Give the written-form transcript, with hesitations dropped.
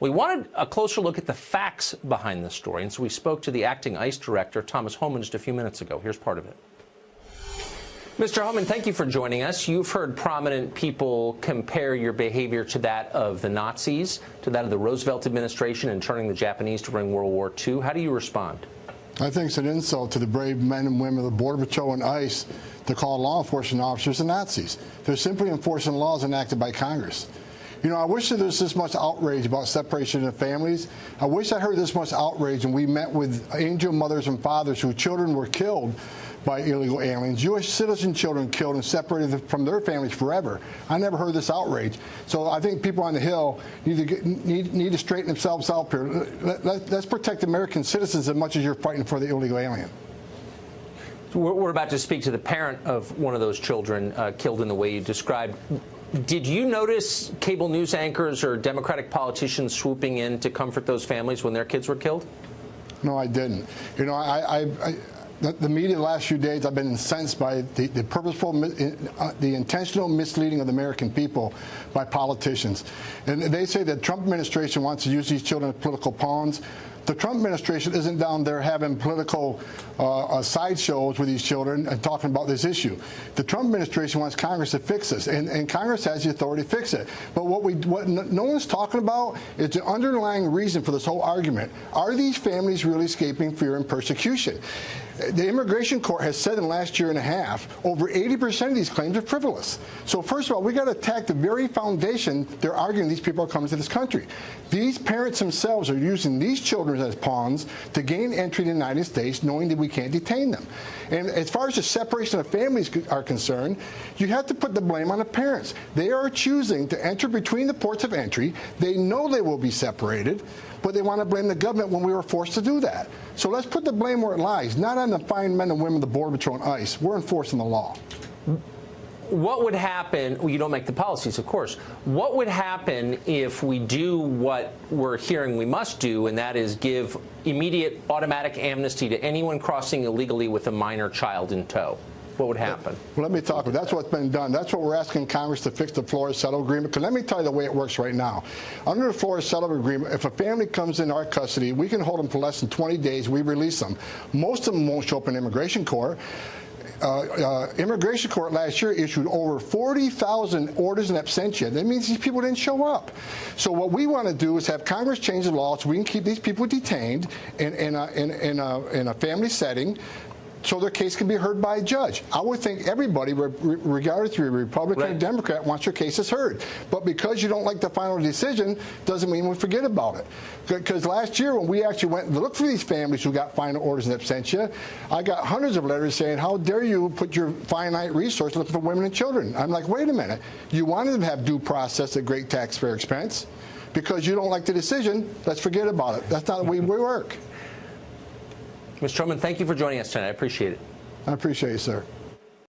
We wanted a closer look at the facts behind this story, and so we spoke to the acting ICE director, Thomas Homan, just a few minutes ago. Here's part of it. Mr. Homan, thank you for joining us. You've heard prominent people compare your behavior to that of the Nazis, to that of the Roosevelt administration in turning the Japanese during World War II. How do you respond? I think it's an insult to the brave men and women of the Border Patrol and ICE to call law enforcement officers the Nazis. They're simply enforcing laws enacted by Congress. You know, I wish that there was this much outrage about separation of families. I wish I heard this much outrage when we met with angel mothers and fathers whose children were killed by illegal aliens, Jewish citizen children killed and separated from their families forever. I never heard this outrage. So I think people on the Hill need to straighten themselves out here. Let's protect American citizens as much as you're fighting for the illegal alien. We're about to speak to the parent of one of those children killed in the way you described. Did you notice cable news anchors or Democratic politicians swooping in to comfort those families when their kids were killed? No, I didn't. You know, the media the last few days, I've been incensed by the purposeful, the intentional misleading of the American people by politicians. And they say that the Trump administration wants to use these children as political pawns. The Trump administration isn't down there having political sideshows with these children and talking about this issue. The Trump administration wants Congress to fix this, and Congress has the authority to fix it. But what no one's talking about is the underlying reason for this whole argument. Are these families really escaping fear and persecution? The immigration court has said in the last year and a half, over 80% of these claims are frivolous. So first of all, we got to attack the very foundation they're arguing these people are coming to this country. These parents themselves are using these children as pawns to gain entry to the United States, knowing that we can't detain them. And as far as the separation of families are concerned, you have to put the blame on the parents. They are choosing to enter between the ports of entry. They know they will be separated, but they want to blame the government when we were forced to do that. So let's put the blame where it lies, not on the fine men and women of the Border Patrol and ICE. We're enforcing the law. What would happen? Well, you don't make the policies, of course. What would happen if we do what we're hearing we must do, and that is give immediate automatic amnesty to anyone crossing illegally with a minor child in tow? What would happen? Well, let me talk. That's what's been done. That's what we're asking Congress to fix the Flores Settle Agreement. Because let me tell you the way it works right now. Under the Flores Settle Agreement, if a family comes in our custody, we can hold them for less than 20 days. We release them. Most of them won't show up in immigration court. Immigration court last year issued over 40,000 orders in absentia. That means these people didn't show up. So what we want to do is have Congress change the law so we can keep these people detained in a family setting, so their case can be heard by a judge. I would think everybody, regardless if you're a Republican or Democrat, wants your cases heard. But because you don't like the final decision, doesn't mean we forget about it. Because last year, when we actually went and looked for these families who got final orders in absentia, I got hundreds of letters saying, how dare you put your finite resource looking for women and children? I'm like, wait a minute. You wanted them to have due process at great taxpayer expense. Because you don't like the decision, let's forget about it. That's not the way we work. Mr. Homan, thank you for joining us tonight. I appreciate it. I appreciate you, sir.